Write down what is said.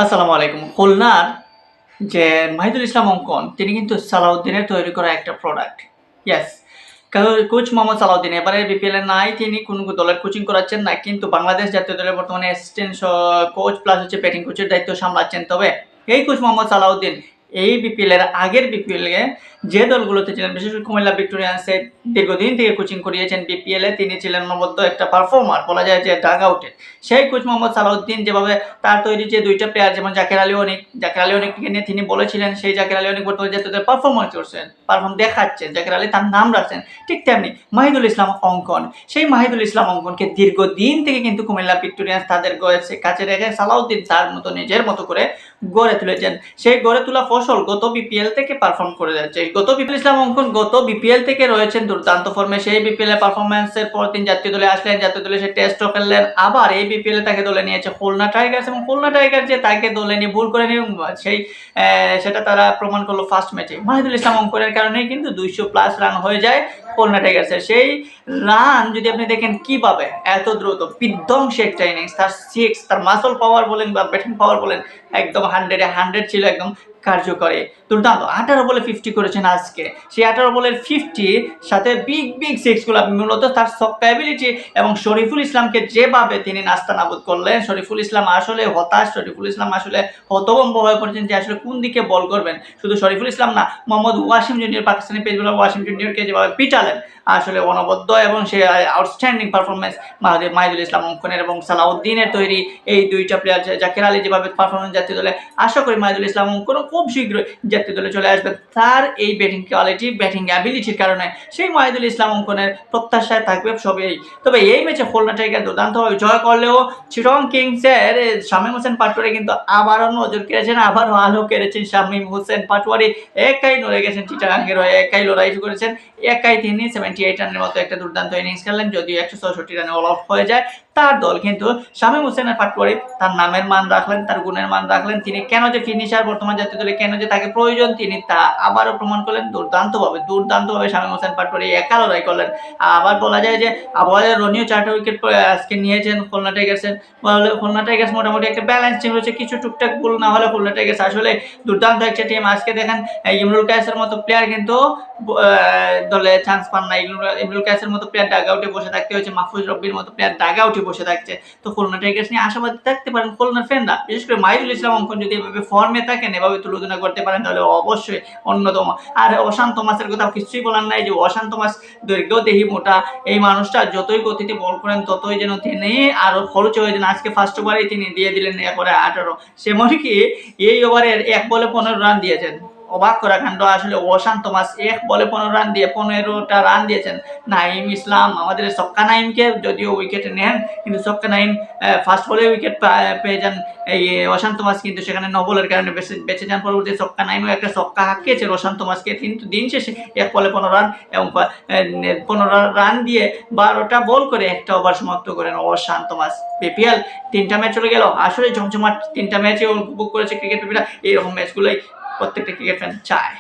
আসসালামু আলাইকুম। খুলনার যে মাহিদুল ইসলাম অঙ্কন তিনি কিন্তু সালাউদ্দিনের তৈরি করা একটা product. Yes. Coach Mohammad Salauddin এবারে বিপিএল এ নাই, তিনি কোন দলের কোচিং করাচ্ছেন না, কিন্তু বাংলাদেশ জাতীয় দলের বর্তমানে অ্যাসিস্ট্যান্ট কোচ প্লাস হচ্ছে ব্যাটিং কোচের দায়িত্ব সামলাচ্ছেন। তবে এই কোচ মোহাম্মদ সালাউদ্দিন এই বিপিএল এর আগের বিপিএল এ যে দলগুলোতে ছিলেন, বিশেষ করে কুমিল্লা ভিক্টোরিয়ান্সে দীর্ঘদিন থেকে কোচিং করিয়েছেন বিপিএল এ, তিনি ছিলেন অনবদ্য একটা পারফর্মার বলা যায় যে ডাগ আউটে। সেই কোচ মোহাম্মদ সালাউদ্দিন যেভাবে তার তৈরি যে দুইটা প্লেয়ার যেমন জাকের আলী অনিককে নিয়ে তিনি বলেছিলেন, সেই জাকের আলী অনিক বর্তমানে জাতীয় পারফরমেন্স করছেন, পারফর্ম দেখাচ্ছেন, জাকের আলী তার নাম রাখছেন। ঠিক তেমনি মাহিদুল ইসলাম অঙ্কন, সেই মাহিদুল ইসলাম অঙ্কনকে দীর্ঘদিন থেকে কিন্তু কুমিল্লা ভিক্টোরিয়ান্স তাদের কাছে রেখে সালাউদ্দিন তার মতো নিজের মতো করে গড়ে তুলেছেন। সেই গড়ে তোলা ফসল গত বিপিএল থেকে পারফর্ম করে যাচ্ছে। গত বিপিএল ইসলাম অঙ্কন গত বিপিএল থেকে রয়েছেন দুর্দান্ত ফর্মে। সেই বিপিএল এর পারফরমেন্সের পর তিনি জাতীয় দলে আসলেন, জাতীয় দলে সে টেস্টও খেললেন, আবার এই বিপিএল এ তাকে দলে নিয়েছে খুলনা টাইগার্স, এবং খুলনা টাইগার্স যে তাকে দলে নিয়ে ভুল করে নিয়ে সেই সেটা তারা প্রমাণ করলো ফার্স্ট ম্যাচে। মাহিদুল ইসলাম অঙ্কনের কারণেই কিন্তু 200+ রান হয়ে যায় খুলনা টাইগার্সের। সেই রান যদি আপনি দেখেন কিভাবে এত দ্রুত বিধ্বংসী একটা ইনিংস, তার সিক্স, তার মাসল পাওয়ার বলেন বা ব্যাটিং পাওয়ার বলেন, একদম 100 ছিল, একদম কার্যকরী, দুর্দান্ত। 18 বলে 50 করেছেন আজকে। সেই 18 বলের 50 সাথে বিগ সিক্সগুলো মূলত তার ছক্কা অ্যাবিলিটি এবং শরীফুল ইসলামকে যেভাবে তিনি নাস্তানাবুদ করলেন। শরীফুল ইসলাম আসলে হতাশ, শরীফুল ইসলাম আসলে হতভম্ব হয়ে পড়েছেন যে আসলে কোন দিকে বল করবেন। শুধু শরীফুল ইসলাম না, Mohammad Wasim junior, Pakistani pace bowler Wasim জুনিয়রকে যেভাবে পিটালেন, আসলে অনবদ্য এবং সে আউটস্ট্যান্ডিং পারফরমেন্স মাহিদুল ইসলাম অঙ্কনের এবং সালাউদ্দিনের তৈরি এই দুইটা প্লেয়ার। জাকের আলী যেভাবে পারফরমেন্স জাতীয় দলে, আশা করি মাহিদুল ইসলাম অঙ্কন খুব শীঘ্রই জাতীয় দলে চলে আসবে তার এই ব্যাটিং কোয়ালিটি, ব্যাটিং অ্যাবিলিটির কারণে। সেই মাহিদুল ইসলাম অঙ্কনের প্রত্যাশায় থাকবে সবই। তবে এই ম্যাচে খুলনা টাইগার দুর্দান্তভাবে জয় করলেও চিটং কিংসের শামীম হোসেন পাটোয়ারি কিন্তু আবারও নজর কেড়েছেন, আবারও আলো কেড়েছেন শামীম হোসেন পাটোয়ারি। একাই নড়ে গেছেন চিটাগাঙ্গের হয়ে, একাই লড়াই করেছেন, একাই তিনি 78 রানের মতো একটা দুর্দান্ত ইনিংস খেললেন। যদিও 164 রানে অল আউট হয়ে যায় তার দল, কিন্তু শামীম হোসেন পাটোয়ারি তার নামের মান রাখলেন, তার গুণের মান রাখলেন। তিনি কেন যে ফিনিশার বর্তমান জাতীয় দলে, কেন যে তাকে প্রয়োজন, তিনি তা আবারও প্রমাণ করলেন দুর্দান্তভাবে শামীম হোসেন পাটোয়ারি একা লড়াই করলেন। আবার বলা যায় যে আবহাওয়ার রনিও 4টা উইকেট আজকে নিয়েছেন খুলনা টাইগার্সের। খুলনা টাইগার্স মোটামুটি একটা ব্যালেন্স টিম রয়েছে, কিছু টুকটাক ভুল না হলে খুলনা টাইগার্স আসলে দুর্দান্ত একটা টিম। আজকে দেখেন ইমরুল কায়েসের মতো প্লেয়ার কিন্তু দলে চান্স পান না। ইমরুল কায়েসের মতো প্লেয়ার ডাগ আউটে বসে থাকতে হয়েছে, মাহফুজ রব্বির মতো প্লেয়ার ডাগ আউটে বসে থাকছে। তো খুলনা টাইগার্স নিয়ে আশাবাদী থাকতে পারেন খুলনার ফ্যানরা। বিশেষ করে মাহিদুল ইসলাম অঙ্কন যদি এভাবে ফর্মে থাকেন, এভাবে তুলনা করতে পারেন, তাহলে অবশ্যই অন্যতম। আর অশান্ত মাসের কথা কিছুই বলার নাই, যে অশান্ত মাস দৈর্ঘ্যদেহী মোটা, এই মানুষটা যতই গতিতে বল করেন ততই যেন তিনি আরো খরচ হয়ে যান। আজকে ফার্স্ট ওভারেই তিনি দিয়ে দিলেন একবারে 18, সেমন কি এই ওভারের 1 বলে 15 রান দিয়েছেন। অবাক করা কাণ্ড আসলে। অশান্ত মাস 1 বলে 15 রান দিয়ে 15টা রান দিয়েছেন। নাইম ইসলাম, আমাদের ছক্কা নাইমকে যদিও উইকেটে নেন, কিন্তু ছক্কা নাইম ফার্স্ট বলে উইকেট পেয়ে যান। এই অশান্ত মাস কিন্তু সেখানে নো বলের কারণে বেঁচে যান। পরবর্তী ছক্কা নাইমও একটা ছক্কা হাঁকিয়েছে অশান্ত মাসকে, কিন্তু দিন শেষে 1 বলে 15 রান এবং 15 রান দিয়ে 12টা বল করে একটা ওভার সমাপ্ত করেন অশান্ত মাস। বিপিএল 3টা ম্যাচ চলে গেল, আসলে জমজমাট 3টা ম্যাচে উপভোগ করেছে ক্রিকেট প্রেমীরা। এইরকম ম্যাচগুলোই প্রত্যেকটা ক্রিকেট ফ্যান চায়।